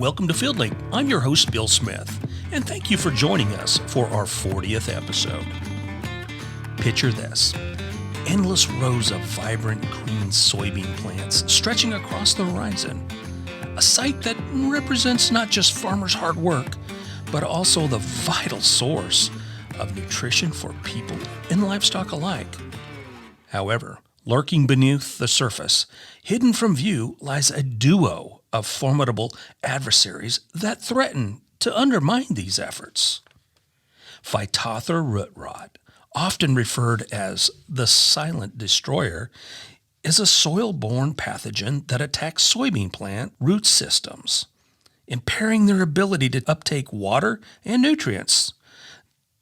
Welcome to FieldLink. I'm your host, Bill Smith, and thank you for joining us for our 40th episode. Picture this. Endless rows of vibrant green soybean plants stretching across the horizon. A sight that represents not just farmers' hard work, but also the vital source of nutrition for people and livestock alike. However, lurking beneath the surface, hidden from view, lies a duo of formidable adversaries that threaten to undermine these efforts. Phytophthora root rot, often referred as the silent destroyer, is a soil-borne pathogen that attacks soybean plant root systems, impairing their ability to uptake water and nutrients.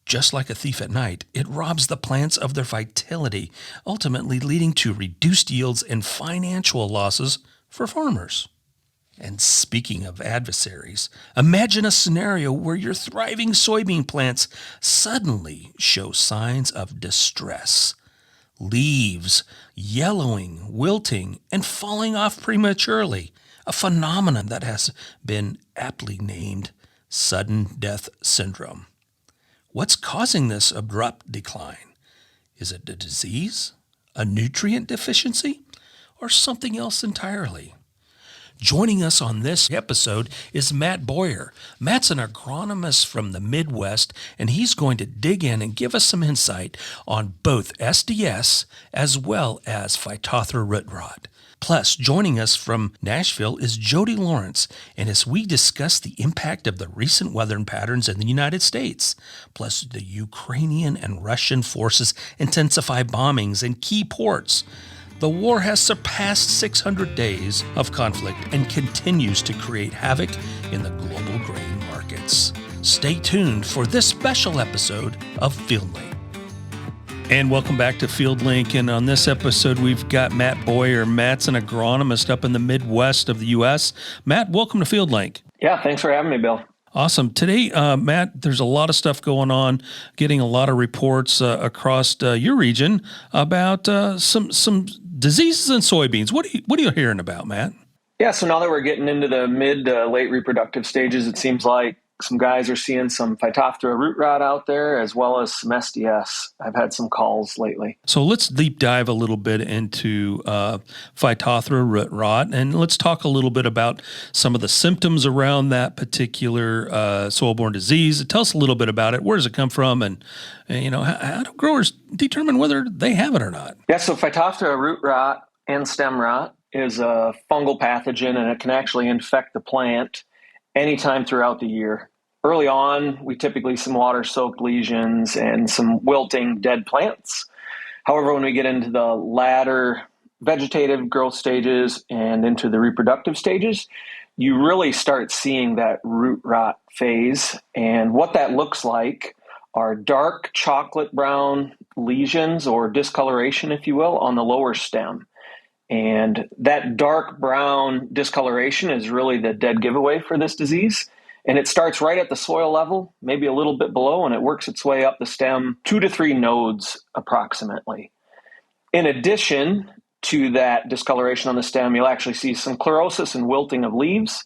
Just like a thief at night, it robs the plants of their vitality, ultimately leading to reduced yields and financial losses for farmers. And speaking of adversaries, imagine a scenario where your thriving soybean plants suddenly show signs of distress. Leaves yellowing, wilting, and falling off prematurely, a phenomenon that has been aptly named sudden death syndrome. What's causing this abrupt decline? Is it a disease, a nutrient deficiency, or something else entirely? Joining us on this episode is Matt Boyer. Matt's an agronomist from the Midwest, and he's going to dig in and give us some insight on both SDS as well as Phytophthora root rot. Plus, joining us from Nashville is Jody Lawrence, and as we discuss the impact of the recent weather patterns in the United States, plus the Ukrainian and Russian forces intensify bombings in key ports. The war has surpassed 600 days of conflict and continues to create havoc in the global grain markets. Stay tuned for this special episode of FieldLink. And welcome back to FieldLink. And on this episode, we've got Matt Boyer. Matt's an agronomist up in the Midwest of the U.S. Matt, welcome to FieldLink. Yeah, thanks for having me, Bill. Awesome. Today, Matt, there's a lot of stuff going on, getting a lot of reports across your region about some diseases in soybeans. What are you hearing about, Matt? Yeah, so now that we're getting into the mid late reproductive stages, it seems like some guys are seeing some Phytophthora root rot out there, as well as some SDS. I've had some calls lately. So let's deep dive a little bit into Phytophthora root rot, and let's talk a little bit about some of the symptoms around that particular soil-borne disease. Tell us a little bit about it. Where does it come from, and how do growers determine whether they have it or not? Yeah, so Phytophthora root rot and stem rot is a fungal pathogen, and it can actually infect the plant anytime throughout the year. Early on, we typically see some water-soaked lesions and some wilting dead plants. However, when we get into the latter vegetative growth stages and into the reproductive stages, you really start seeing that root rot phase. And what that looks like are dark chocolate brown lesions or discoloration, if you will, on the lower stem. And that dark brown discoloration is really the dead giveaway for this disease. And it starts right at the soil level, maybe a little bit below, and it works its way up the stem 2 to 3 nodes approximately. In addition to that discoloration on the stem, you'll actually see some chlorosis and wilting of leaves.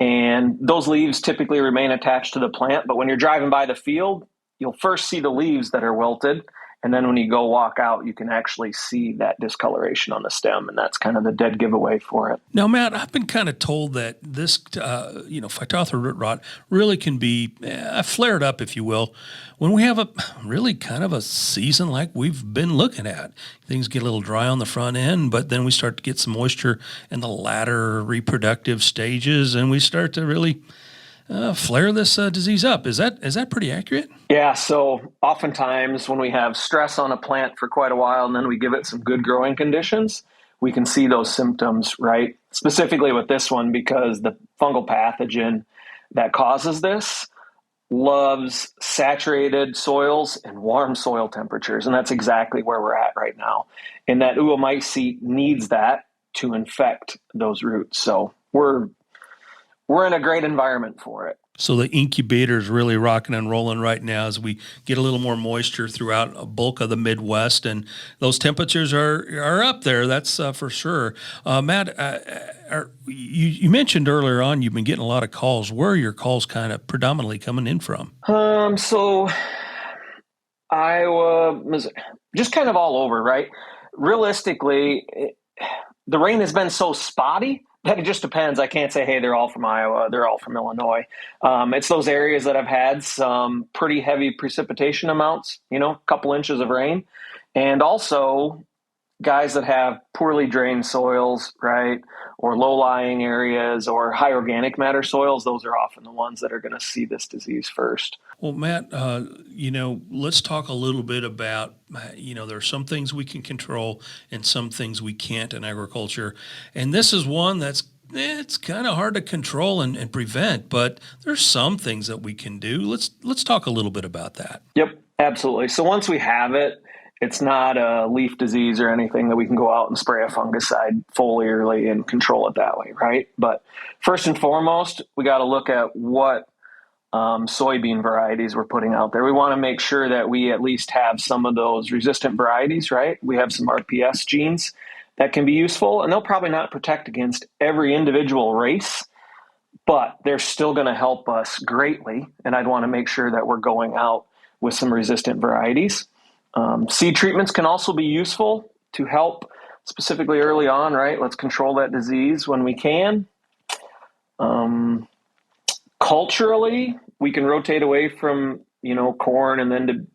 And those leaves typically remain attached to the plant. But when you're driving by the field, you'll first see the leaves that are wilted. And then when you go walk out, you can actually see that discoloration on the stem, and that's kind of the dead giveaway for it. Now, Matt, I've been kind of told that this, Phytophthora root rot really can be flared up, if you will, when we have a really kind of a season like we've been looking at. Things get a little dry on the front end, but then we start to get some moisture in the latter reproductive stages, and we start to really flare this disease up. Is that pretty accurate? Yeah, so oftentimes when we have stress on a plant for quite a while and then we give it some good growing conditions, we can see those symptoms, right? Specifically with this one, because the fungal pathogen that causes this loves saturated soils and warm soil temperatures. And that's exactly where we're at right now. And that oomycete needs that to infect those roots. So we're in a great environment for it. So the incubator is really rocking and rolling right now as we get a little more moisture throughout a bulk of the Midwest, and those temperatures are up there. That's for sure. Matt, you mentioned earlier on you've been getting a lot of calls. Where are your calls kind of predominantly coming in from? So Iowa, Missouri, just kind of all over, right? Realistically, the rain has been so spotty that it just depends. I can't say, hey, they're all from Iowa, they're all from Illinois. It's those areas that have had some pretty heavy precipitation amounts, a couple inches of rain. And also guys that have poorly drained soils, right, or low-lying areas or high organic matter soils, those are often the ones that are going to see this disease first. Well, Matt, let's talk a little bit about, there are some things we can control and some things we can't in agriculture. And this is one it's kind of hard to control and prevent, but there's some things that we can do. Let's talk a little bit about that. Yep, absolutely. So once we have it, it's not a leaf disease or anything that we can go out and spray a fungicide foliarly and control it that way, right? But first and foremost, we got to look at what soybean varieties we're putting out there. We want to make sure that we at least have some of those resistant varieties, right? We have some RPS genes that can be useful, and they'll probably not protect against every individual race, but they're still going to help us greatly. And I'd want to make sure that we're going out with some resistant varieties. Seed treatments can also be useful to help specifically early on, right? Let's control that disease when we can. Culturally, we can rotate away from, corn and then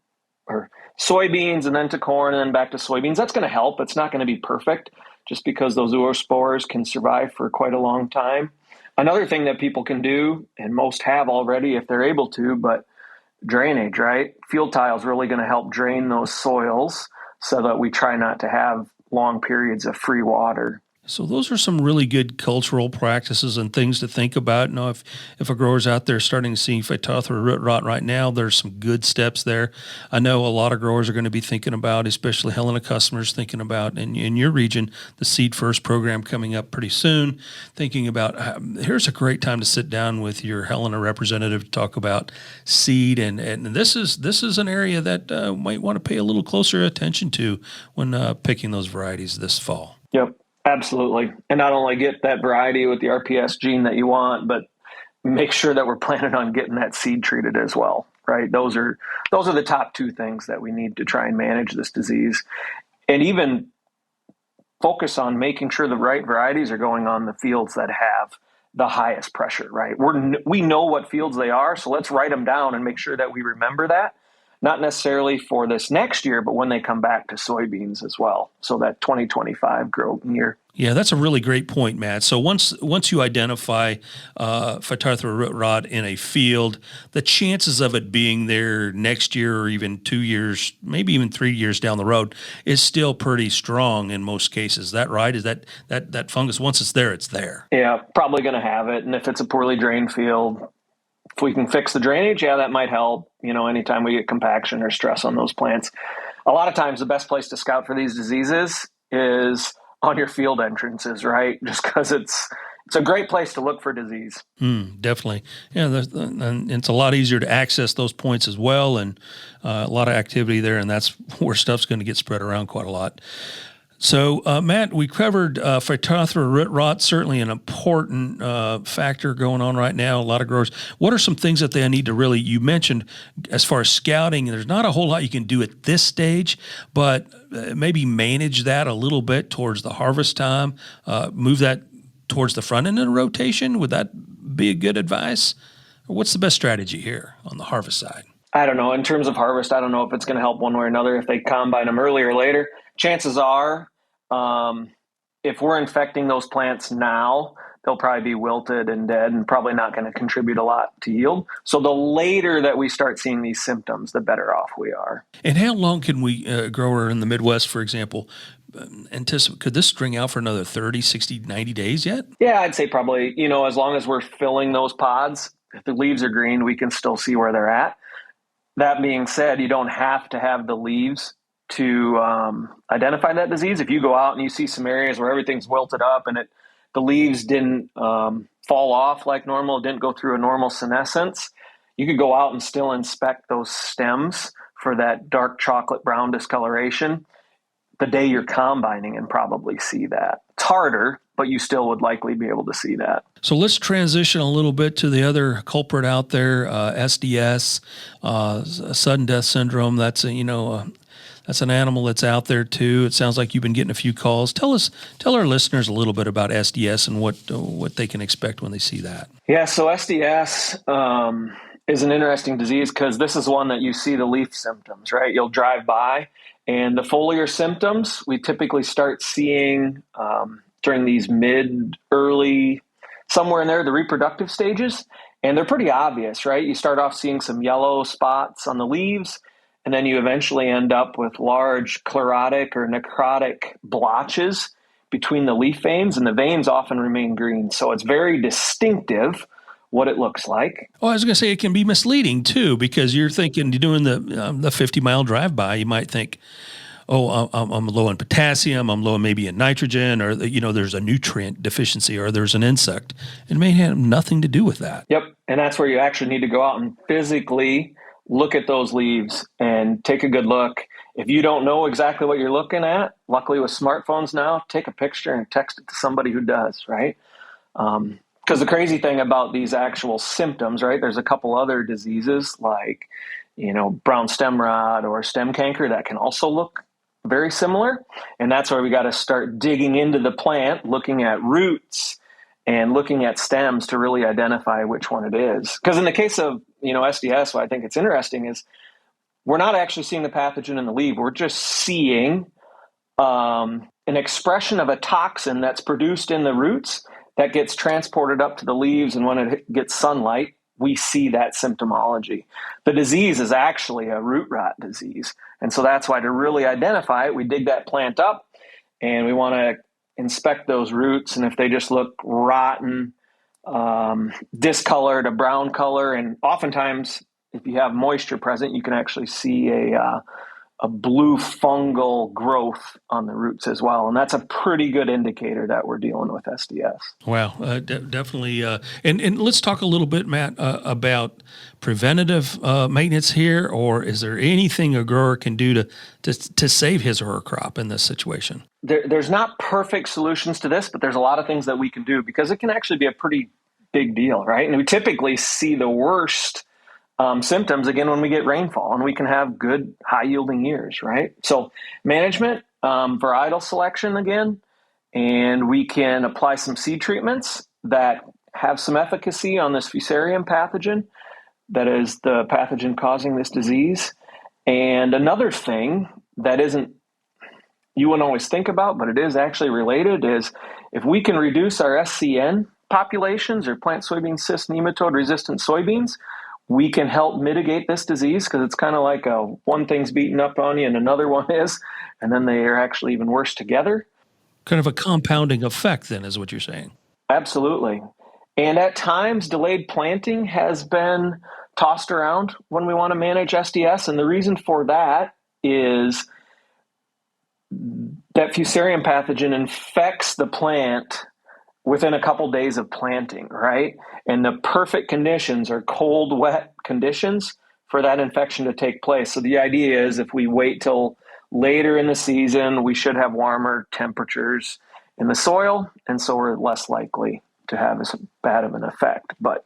or soybeans and then to corn and then back to soybeans. That's going to help. It's not going to be perfect just because those oospores can survive for quite a long time. Another thing that people can do, and most have already if they're able to, but drainage, right? Field tile is really going to help drain those soils so that we try not to have long periods of free water. So those are some really good cultural practices and things to think about. If a grower's out there starting to see Phytophthora root rot right now, there's some good steps there. I know a lot of growers are going to be thinking about, especially Helena customers, thinking about in your region, the Seed First program coming up pretty soon, thinking about here's a great time to sit down with your Helena representative to talk about seed. And this is an area that might want to pay a little closer attention to when picking those varieties this fall. Yep. Absolutely. And not only get that variety with the RPS gene that you want, but make sure that we're planning on getting that seed treated as well, right? Those are the top two things that we need to try and manage this disease. And even focus on making sure the right varieties are going on the fields that have the highest pressure, right? We know what fields they are, so let's write them down and make sure that we remember that. Not necessarily for this next year, but when they come back to soybeans as well. So that 2025 growing year. Yeah, that's a really great point, Matt. So once you identify Phytophthora root rot in a field, the chances of it being there next year or even 2 years, maybe even 3 years down the road, is still pretty strong in most cases. Is that right? Is that fungus, once it's there, it's there? Yeah, probably going to have it. And if it's a poorly drained field, if we can fix the drainage, yeah, that might help, anytime we get compaction or stress on those plants. A lot of times the best place to scout for these diseases is on your field entrances, right? Just because it's a great place to look for disease. Definitely. Yeah, and it's a lot easier to access those points as well, and a lot of activity there, and that's where stuff's going to get spread around quite a lot. So, Matt, we covered Phytophthora root rot, certainly an important factor going on right now. A lot of growers. What are some things that they need to really, you mentioned as far as scouting, there's not a whole lot you can do at this stage, but maybe manage that a little bit towards the harvest time, move that towards the front end of the rotation. Would that be a good advice? Or what's the best strategy here on the harvest side? I don't know. In terms of harvest, I don't know if it's going to help one way or another if they combine them early or later. Chances are, if we're infecting those plants now, they'll probably be wilted and dead and probably not going to contribute a lot to yield. So the later that we start seeing these symptoms, the better off we are. And how long can we, a grower in the Midwest, for example, anticipate, could this string out for another 30, 60, 90 days yet? Yeah, I'd say probably, as long as we're filling those pods, if the leaves are green, we can still see where they're at. That being said, you don't have to have the leaves to identify that disease. If you go out and you see some areas where everything's wilted up and the leaves didn't fall off like normal, didn't go through a normal senescence, you could go out and still inspect those stems for that dark chocolate brown discoloration the day you're combining and probably see that. It's harder, but you still would likely be able to see that. So let's transition a little bit to the other culprit out there, SDS, sudden death syndrome. That's that's an animal that's out there too. It sounds like you've been getting a few calls. Tell our listeners a little bit about SDS and what they can expect when they see that. Yeah, so SDS is an interesting disease because this is one that you see the leaf symptoms, right? You'll drive by, and the foliar symptoms we typically start seeing during these early, somewhere in there, the reproductive stages. And they're pretty obvious, right? You start off seeing some yellow spots on the leaves, and then you eventually end up with large chlorotic or necrotic blotches between the leaf veins, and the veins often remain green. So it's very distinctive what it looks like. Oh, I was going to say it can be misleading too, because you're thinking, you're doing the 50-mile drive-by, you might think, oh, I'm low in potassium, I'm low maybe in nitrogen, or there's a nutrient deficiency, or there's an insect. It may have nothing to do with that. Yep, and that's where you actually need to go out and physically look at those leaves and take a good look. If you don't know exactly what you're looking at, luckily with smartphones now, take a picture and text it to somebody who does, right? Because the crazy thing about these actual symptoms, right, there's a couple other diseases like, brown stem rot or stem canker that can also look very similar. And that's where we got to start digging into the plant, looking at roots and looking at stems to really identify which one it is. Because in the case of, SDS, what I think it's interesting is we're not actually seeing the pathogen in the leaf. We're just seeing an expression of a toxin that's produced in the roots that gets transported up to the leaves. And when it gets sunlight, we see that symptomology. The disease is actually a root rot disease. And so that's why to really identify it, we dig that plant up and we want to inspect those roots. And if they just look rotten, discolored, a brown color, and oftentimes if you have moisture present, you can actually see a blue fungal growth on the roots as well. And that's a pretty good indicator that we're dealing with SDS. Wow, definitely. And let's talk a little bit, Matt, about preventative maintenance here, or is there anything a grower can do to save his or her crop in this situation? There's not perfect solutions to this, but there's a lot of things that we can do because it can actually be a pretty big deal, right? And we typically see the worst symptoms again when we get rainfall, and we can have good high yielding years, right? So management, varietal selection again, and we can apply some seed treatments that have some efficacy on this Fusarium pathogen that is the pathogen causing this disease. And another thing that you wouldn't always think about, but it is actually related, is if we can reduce our SCN populations, or plant soybean cyst nematode resistant soybeans, we can help mitigate this disease, because it's kind of like one thing's beating up on you and another one is, and then they are actually even worse together. Kind of a compounding effect then is what you're saying. Absolutely. And at times, delayed planting has been tossed around when we want to manage SDS. And the reason for that is that Fusarium pathogen infects the plant within a couple days of planting, right? And the perfect conditions are cold, wet conditions for that infection to take place. So the idea is if we wait till later in the season, we should have warmer temperatures in the soil, and so we're less likely to have as bad of an effect. But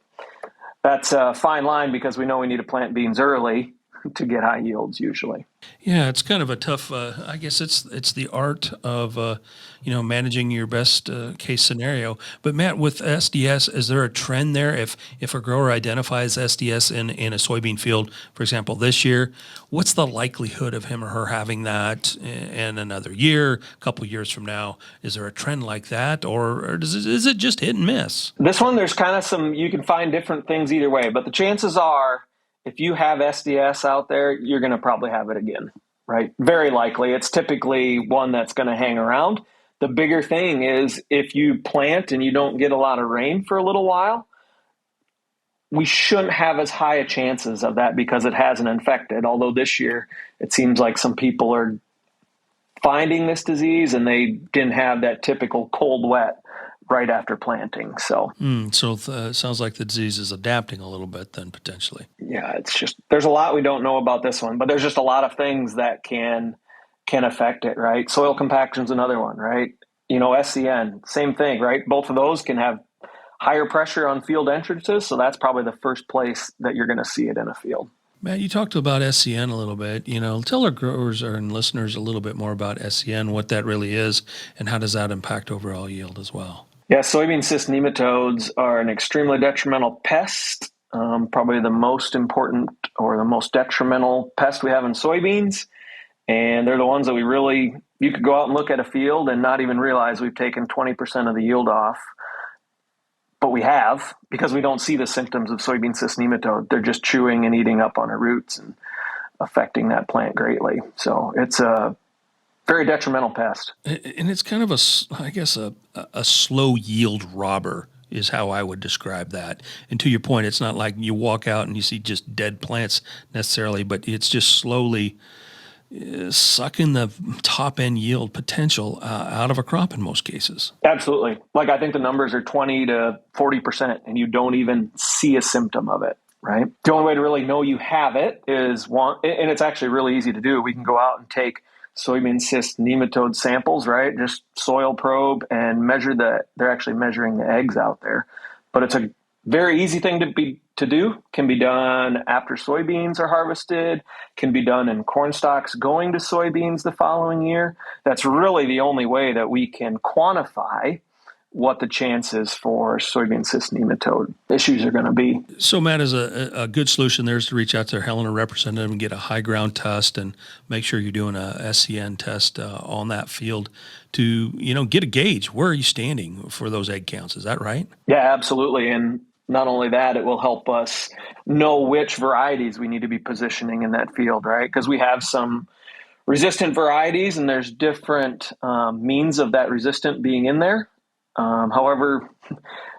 that's a fine line because we know we need to plant beans early to get high yields usually. Yeah, it's kind of a tough, I guess it's the art of, managing your best case scenario. But Matt, with SDS, is there a trend there? If a grower identifies SDS in a soybean field, for example, this year, what's the likelihood of him or her having that in another year, a couple years from now? Is there a trend like that, or is it just hit and miss? This one, there's kind of you can find different things either way, but the chances are, if you have SDS out there, you're going to probably have it again, right? Very likely. It's typically one that's going to hang around. The bigger thing is if you plant and you don't get a lot of rain for a little while, we shouldn't have as high a chances of that because it hasn't infected. Although this year it seems like some people are finding this disease and they didn't have that typical cold, wet right after planting. So, It sounds like the disease is adapting a little bit then potentially. yeah, it's just, there's a lot we don't know about this one, but there's just a lot of things that can affect it, right? Soil compaction's another one, right? SCN, same thing, right? Both of those can have higher pressure on field entrances, so that's probably the first place that you're going to see it in a field. Matt, you talked about SCN a little bit. Tell our growers and listeners a little bit more about SCN, what that really is, and how does that impact overall yield as well? Yeah, soybean cyst nematodes are an extremely detrimental pest, probably the most important or the most detrimental pest we have in soybeans. And they're the ones that you could go out and look at a field and not even realize we've taken 20% of the yield off. But we have, because we don't see the symptoms of soybean cyst nematode. They're just chewing and eating up on our roots and affecting that plant greatly. So it's a very detrimental pest. And it's kind of a slow yield robber is how I would describe that. And to your point, it's not like you walk out and you see just dead plants necessarily, but it's just slowly sucking the top end yield potential out of a crop in most cases. Absolutely. Like, I think the numbers are 20 to 40%, and you don't even see a symptom of it, right? The only way to really know you have it is and it's actually really easy to do. We can go out and take soybean cyst nematode samples, right? Just soil probe and they're actually measuring the eggs out there. But it's a very easy thing to do. Can be done after soybeans are harvested, can be done in corn stalks going to soybeans the following year. That's really the only way that we can quantify what the chances for soybean cyst nematode issues are going to be. So, Matt, is a good solution there is to reach out to their Helena representative and get a high ground test and make sure you're doing a SCN test on that field to, get a gauge. Where are you standing for those egg counts? Is that right? Yeah, absolutely. And not only that, it will help us know which varieties we need to be positioning in that field, right? Because we have some resistant varieties and there's different means of that resistant being in there. However,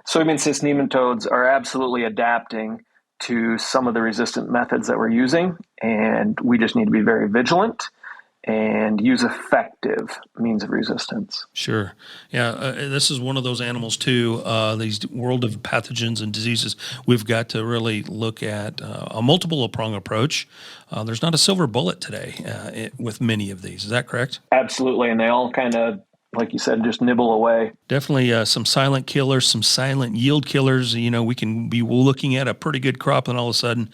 soybean cyst nematodes are absolutely adapting to some of the resistant methods that we're using, and we just need to be very vigilant and use effective means of resistance. Sure. Yeah, this is one of those animals too, these world of pathogens and diseases. We've got to really look at a multiple prong approach. There's not a silver bullet today with many of these. Is that correct? Absolutely, and they all kind of, like you said, just nibble away. Definitely some silent killers, some silent yield killers. We can be looking at a pretty good crop and all of a sudden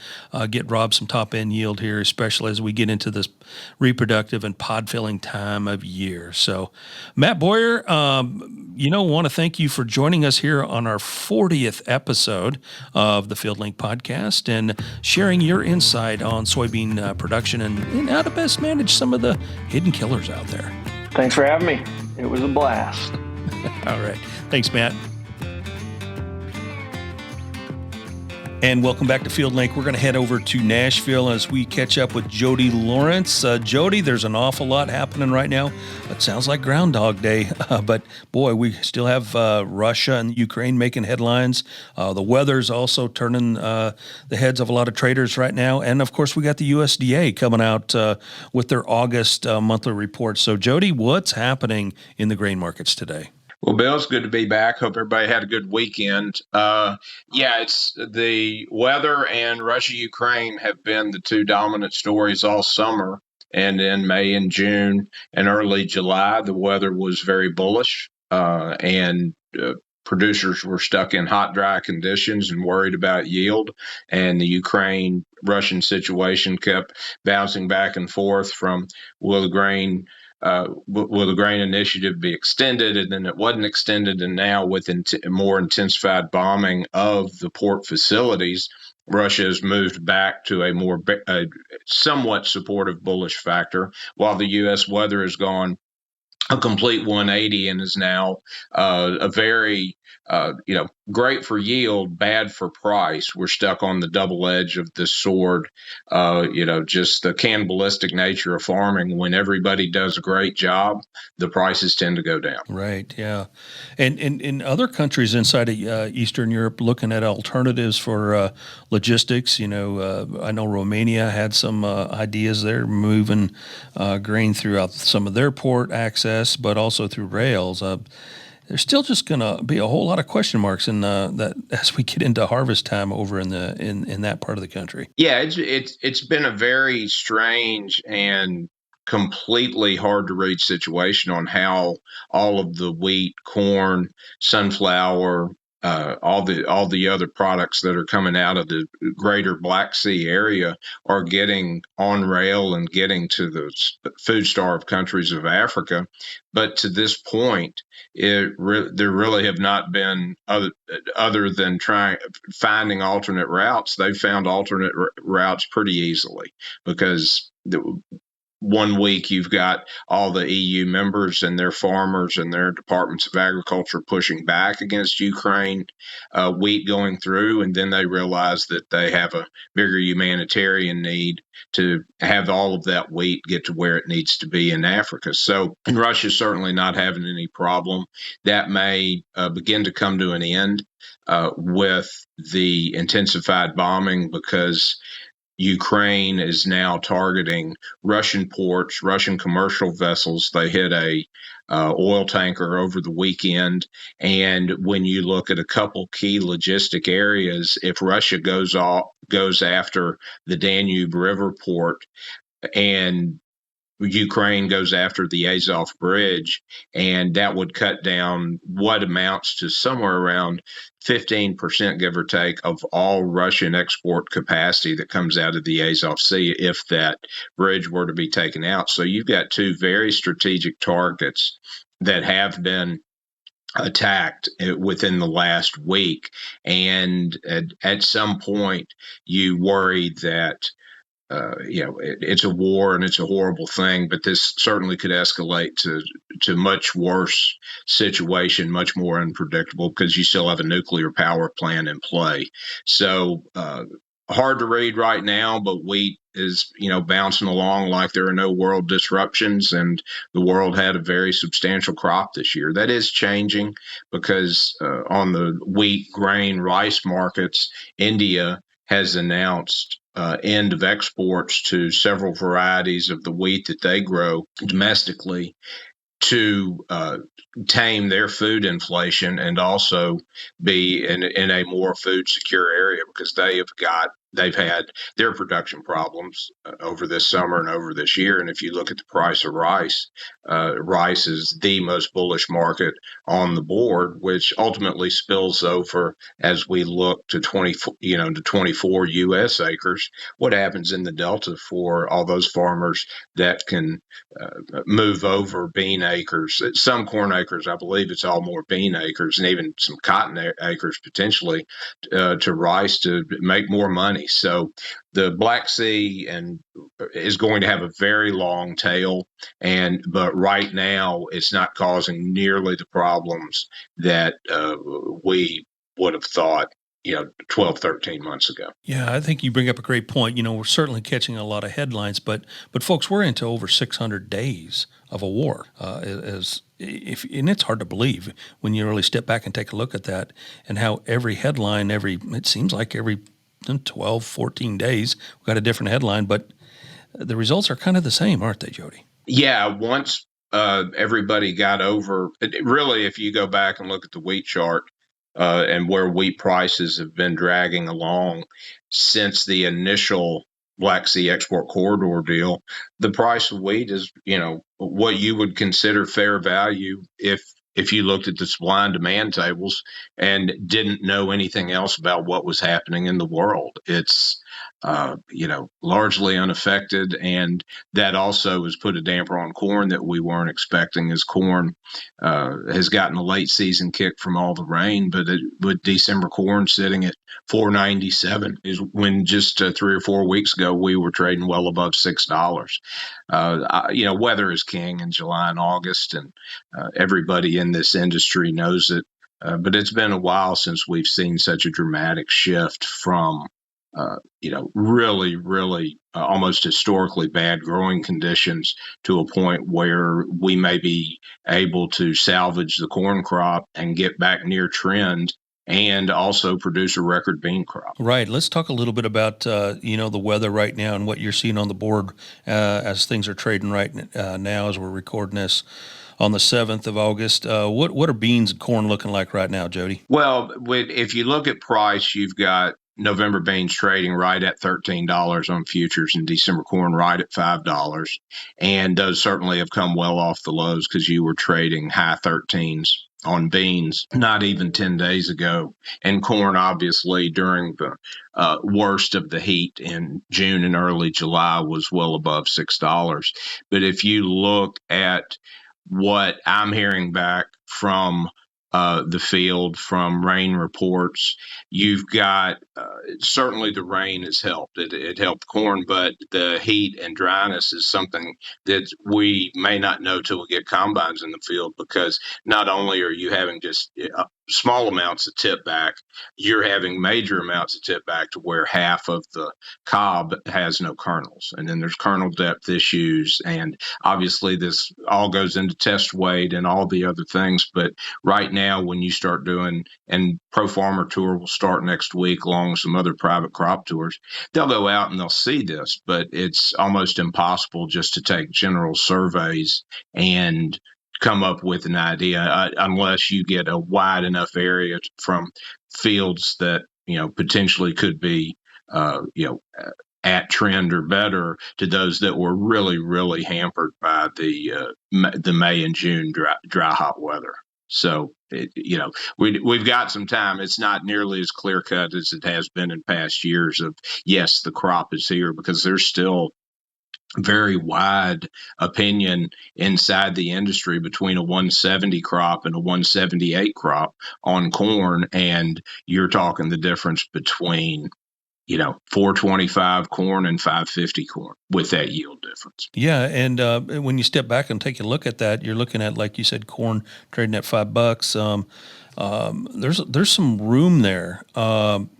get robbed some top end yield here, especially as we get into this reproductive and pod filling time of year. So, Matt Boyer, want to thank you for joining us here on our 40th episode of the FieldLink podcast and sharing your insight on soybean production and how to best manage some of the hidden killers out there. Thanks for having me. It was a blast. All right. Thanks, Matt. And welcome back to FieldLink. We're going to head over to Nashville as we catch up with Jody Lawrence. Jody, there's an awful lot happening right now. It sounds like Groundhog Day, but boy, we still have Russia and Ukraine making headlines. The weather's also turning the heads of a lot of traders right now. And of course, we got the USDA coming out with their August monthly report. So, Jody, what's happening in the grain markets today? Well, Bill, it's good to be back. Hope everybody had a good weekend. It's the weather and Russia-Ukraine have been the two dominant stories all summer. And in May and June and early July, the weather was very bullish and producers were stuck in hot, dry conditions and worried about yield. And the Ukraine-Russian situation kept bouncing back and forth from will the grain initiative be extended? And then it wasn't extended. And now with more intensified bombing of the port facilities, Russia has moved back to a somewhat supportive bullish factor, while the U.S. weather has gone a complete 180 and is now a very great for yield, bad for price. We're stuck on the double edge of the sword, just the cannibalistic nature of farming. When everybody does a great job, the prices tend to go down. Right, yeah. And in other countries inside of Eastern Europe, looking at alternatives for logistics, I know Romania had some ideas there, moving grain throughout some of their port access, but also through rails. there's still just going to be a whole lot of question marks in that as we get into harvest time over in that part of the country. Yeah, it's been a very strange and completely hard to read situation on how all of the wheat, corn, sunflower, all the other products that are coming out of the greater Black Sea area are getting on rail and getting to the food-starved countries of Africa. But to this point, there really have not been other than finding alternate routes. They've found alternate routes pretty easily because 1 week you've got all the EU members and their farmers and their departments of agriculture pushing back against Ukraine wheat going through, and then they realize that they have a bigger humanitarian need to have all of that wheat get to where it needs to be in Africa. So, and Russia's certainly not having any problem. That may begin to come to an end with the intensified bombing, because Ukraine is now targeting Russian ports, Russian commercial vessels. They hit a oil tanker over the weekend. And when you look at a couple key logistic areas, if Russia goes after the Danube River port and Ukraine goes after the Azov Bridge, and that would cut down what amounts to somewhere around 15%, give or take, of all Russian export capacity that comes out of the Azov Sea if that bridge were to be taken out. So you've got two very strategic targets that have been attacked within the last week. And at some point, you worry that it's a war and it's a horrible thing, but this certainly could escalate to much worse situation, much more unpredictable, because you still have a nuclear power plant in play. So hard to read right now, but wheat is bouncing along like there are no world disruptions, and the world had a very substantial crop this year. That is changing because on the wheat, grain, rice markets, India has announced end of exports to several varieties of the wheat that they grow domestically to tame their food inflation and also be in a more food secure area, because they've had their production problems over this summer and over this year. And if you look at the price of rice, rice is the most bullish market on the board, which ultimately spills over as we look to 24 U.S. acres. What happens in the Delta for all those farmers that can move over bean acres, some corn acres, I believe it's all more bean acres, and even some cotton acres potentially to rice to make more money. So the Black Sea is going to have a very long tail, but right now it's not causing nearly the problems that we would have thought 12, 13 months ago. Yeah, I think you bring up a great point. We're certainly catching a lot of headlines, but folks, we're into over 600 days of a war. And it's hard to believe when you really step back and take a look at that, and how every headline, it seems like every 12, 14 days, we've got a different headline, but the results are kind of the same, aren't they, Jody? Yeah, once everybody got over, really, if you go back and look at the wheat chart, and where wheat prices have been dragging along since the initial Black Sea export corridor deal, the price of wheat is, what you would consider fair value if you looked at the supply and demand tables and didn't know anything else about what was happening in the world. It's largely unaffected, and that also has put a damper on corn that we weren't expecting, as corn has gotten a late season kick from all the rain. But with December corn sitting at $4.97 is when just 3 or 4 weeks ago we were trading well above $6. Weather is king in July and August, and everybody in this industry knows it. But it's been a while since we've seen such a dramatic shift from really, really almost historically bad growing conditions to a point where we may be able to salvage the corn crop and get back near trend and also produce a record bean crop. Right. Let's talk a little bit about, the weather right now and what you're seeing on the board as things are trading right now as we're recording this on the 7th of August. What are beans and corn looking like right now, Jody? Well, if you look at price, you've got November beans trading right at $13 on futures, and December corn right at $5. And those certainly have come well off the lows because you were trading high 13s on beans not even 10 days ago. And corn, obviously, during the worst of the heat in June and early July was well above $6. But if you look at what I'm hearing back from the field, from rain reports, you've got certainly the rain has helped. It helped corn, but the heat and dryness is something that we may not know till we get combines in the field, because not only are you having just small amounts of tip back, you're having major amounts of tip back to where half of the cob has no kernels. And then there's kernel depth issues. And obviously this all goes into test weight and all the other things. But right now, when you start doing, and Pro Farmer Tour will start next week along with some other private crop tours, they'll go out and they'll see this, but it's almost impossible just to take general surveys and come up with an idea unless you get a wide enough area from fields that potentially could be at trend or better to those that were really, really hampered by the May and June dry hot weather. So we've got some time. It's not nearly as clear cut as it has been in past years of, yes, the crop is here, because there's still very wide opinion inside the industry between a 170 crop and a 178 crop on corn. And you're talking the difference between 425 corn and 550 corn with that yield difference. Yeah, and when you step back and take a look at that, you're looking at, like you said, corn trading at $5. There's some room there,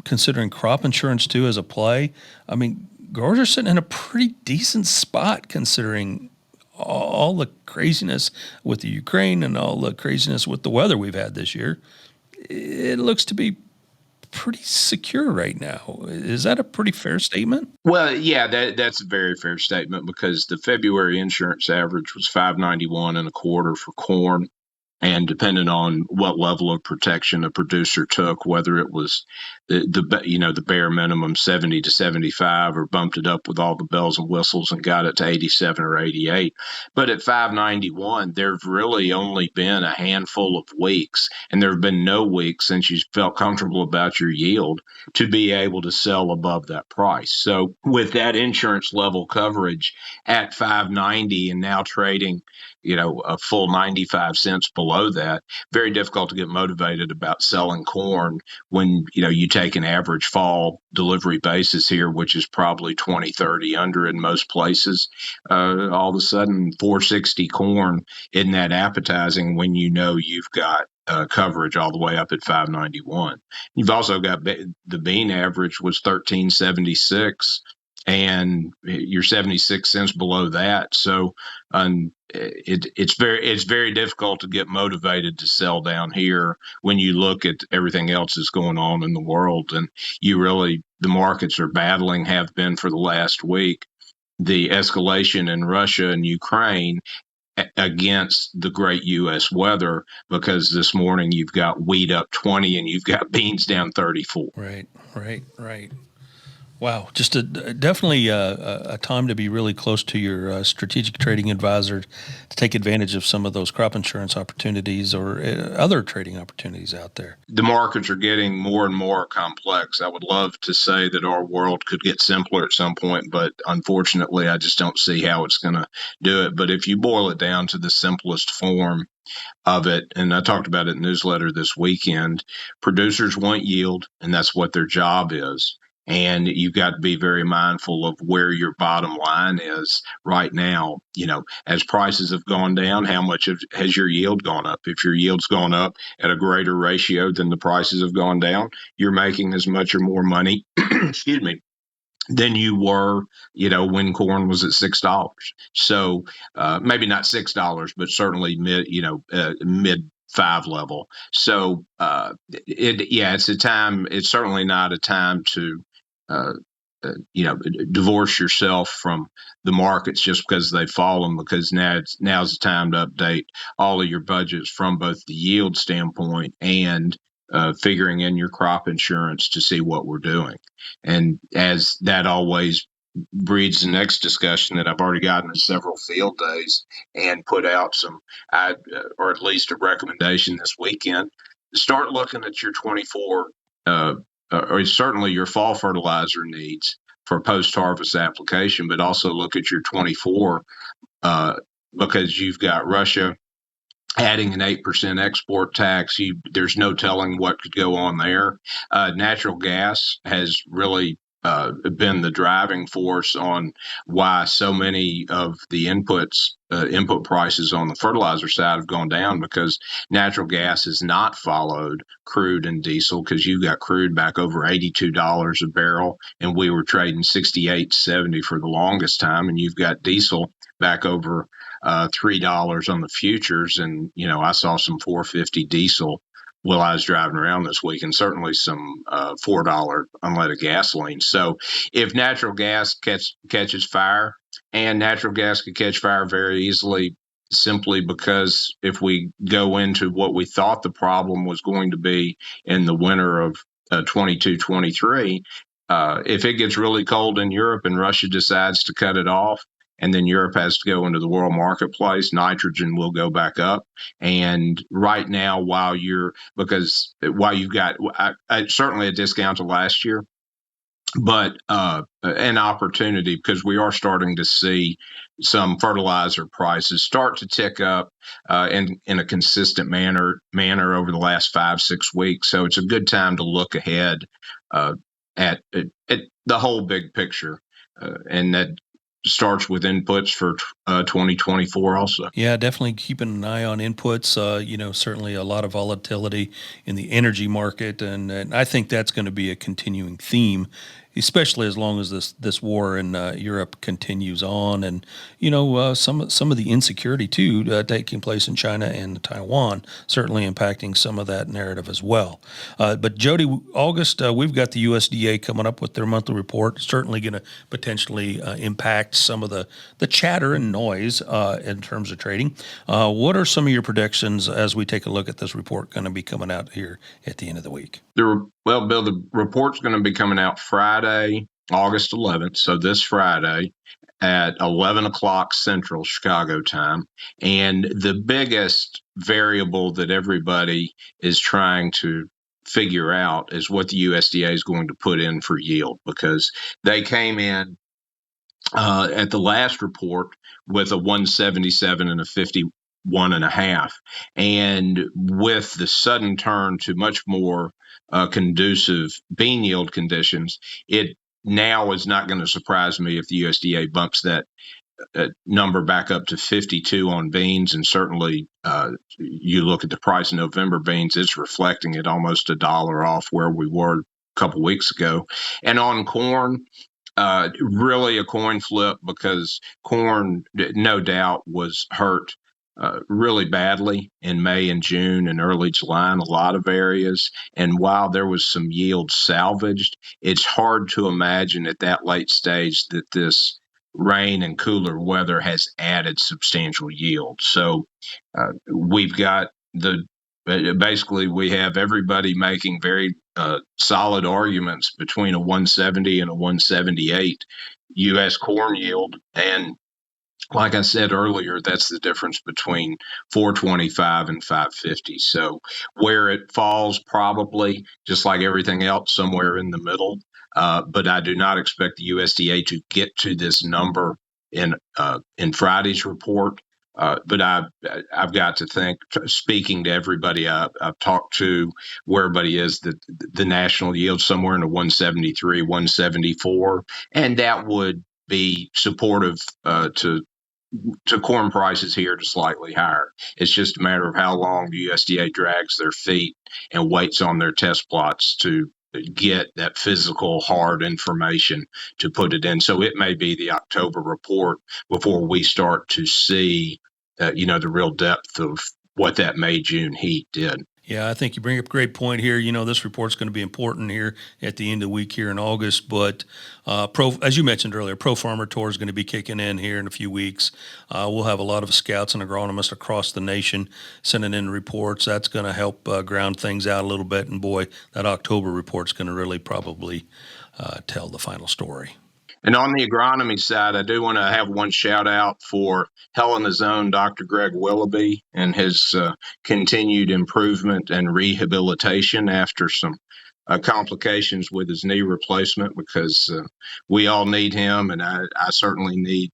considering crop insurance too as a play. I mean, growers are sitting in a pretty decent spot considering all the craziness with the Ukraine and all the craziness with the weather we've had this year. It looks to be pretty secure right now. Is that a pretty fair statement? Well, yeah, that's a very fair statement, because the February insurance average was $591.25 for corn. And depending on what level of protection a producer took, whether it was the bare minimum 70 to 75, or bumped it up with all the bells and whistles and got it to 87 or 88. But at 591, there've really only been a handful of weeks, and there have been no weeks since you felt comfortable about your yield to be able to sell above that price. So with that insurance level coverage at 590 and now trading a full 95 cents below that, very difficult to get motivated about selling corn when, you take an average fall delivery basis here, which is probably 20, 30 under in most places. All of a sudden, 460 corn isn't that appetizing when you've got coverage all the way up at 591. You've also got the bean average was 1376, and you're 76 cents below that. So it's very difficult to get motivated to sell down here when you look at everything else that's going on in the world. And the markets are battling, have been for the last week, the escalation in Russia and Ukraine against the great U.S. weather, because this morning you've got wheat up 20 and you've got beans down 34. Right. Wow, just definitely a time to be really close to your strategic trading advisor to take advantage of some of those crop insurance opportunities or other trading opportunities out there. The markets are getting more and more complex. I would love to say that our world could get simpler at some point, but unfortunately, I just don't see how it's going to do it. But if you boil it down to the simplest form of it, and I talked about it in the newsletter this weekend, producers want yield, and that's what their job is. And you've got to be very mindful of where your bottom line is right now. As prices have gone down, how much has your yield gone up? If your yield's gone up at a greater ratio than the prices have gone down, you're making as much or more money, excuse me, than you were, when corn was at $6. So maybe not $6, but certainly mid 5 level. So it's a time. It's certainly not a time to divorce yourself from the markets just because they've fallen, because now's the time to update all of your budgets from both the yield standpoint and figuring in your crop insurance to see what we're doing. And as that always breeds the next discussion that I've already gotten in several field days and put out or at least a recommendation this weekend. Start looking at your 24, or certainly your fall fertilizer needs for post-harvest application, but also look at your 24 because you've got Russia adding an 8% export tax. There's no telling what could go on there. Natural gas has really been the driving force on why so many of the input prices on the fertilizer side have gone down, because natural gas has not followed crude and diesel, because you've got crude back over $82 a barrel, and we were trading 68.70 for the longest time, and you've got diesel back over $3 on the futures, and I saw some $4.50 diesel while I was driving around this week, and certainly some $4 unleaded gasoline. So if natural gas catches fire, and natural gas could catch fire very easily, simply because if we go into what we thought the problem was going to be in the winter of 22-23, if it gets really cold in Europe and Russia decides to cut it off, and then Europe has to go into the world marketplace, nitrogen will go back up. And right now, while you've got certainly a discount to last year, but an opportunity, because we are starting to see some fertilizer prices start to tick up in a consistent manner over the last 5-6 weeks. So it's a good time to look ahead at the whole big picture, and that starts with inputs for 2024 also. Yeah, definitely keeping an eye on inputs. Certainly a lot of volatility in the energy market, and I think that's going to be a continuing theme, especially as long as this war in Europe continues on, and some of the insecurity too taking place in China and Taiwan certainly impacting some of that narrative as well. But Jody, August, we've got the USDA coming up with their monthly report. Certainly going to potentially impact some of the chatter and noise in terms of trading. What are some of your predictions as we take a look at this report going to be coming out here at the end of the week? Well, Bill, the report's going to be coming out Friday, August 11th, so this Friday at 11 o'clock Central Chicago time. And the biggest variable that everybody is trying to figure out is what the USDA is going to put in for yield, because they came in at the last report with a 177 and a 51.5, and with the sudden turn to much more conducive bean yield conditions, it now is not going to surprise me if the USDA bumps that number back up to 52 on beans. And certainly you look at the price of November beans, it's reflecting it almost $1 off where we were a couple weeks ago. And on corn, really a coin flip, because corn, no doubt, was hurt really badly in May and June and early July in a lot of areas. And while there was some yield salvaged, it's hard to imagine at that late stage that this rain and cooler weather has added substantial yield. So we've got basically we have everybody making very solid arguments between a 170 and a 178 U.S. corn yield. And like I said earlier, that's the difference between 425 and 550. So where it falls, probably, just like everything else, somewhere in the middle. But I do not expect the USDA to get to this number in Friday's report. But I've got to think, speaking to everybody I've talked to, where everybody is, the national yield somewhere in the 173, 174, and that would be supportive to corn prices here to slightly higher. It's just a matter of how long the USDA drags their feet and waits on their test plots to get that physical hard information to put it in. So it may be the October report before we start to see the real depth of what that May-June heat did. Yeah, I think you bring up a great point here. This report's going to be important here at the end of the week here in August. But as you mentioned earlier, Pro Farmer Tour is going to be kicking in here in a few weeks. We'll have a lot of scouts and agronomists across the nation sending in reports. That's going to help ground things out a little bit. And boy, that October report's going to really probably tell the final story. And on the agronomy side, I do want to have one shout out for Helena's own Dr. Greg Willoughby and his continued improvement and rehabilitation after some complications with his knee replacement, because we all need him, and I certainly need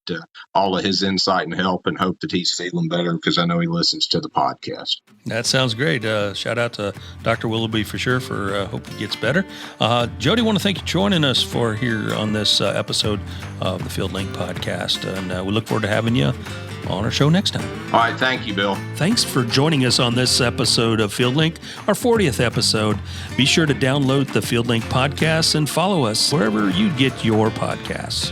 all of his insight and help, and hope that he's feeling better, because I know he listens to the podcast. That sounds great. Shout out to Dr. Willoughby for sure. Hope he gets better. Jody, want to thank you for joining us for here on this episode of the FieldLink podcast, and we look forward to having you on our show next time. All right. Thank you, Bill. Thanks for joining us on this episode of FieldLink, our 40th episode. Be sure to download the FieldLink podcast and follow us wherever you get your podcasts.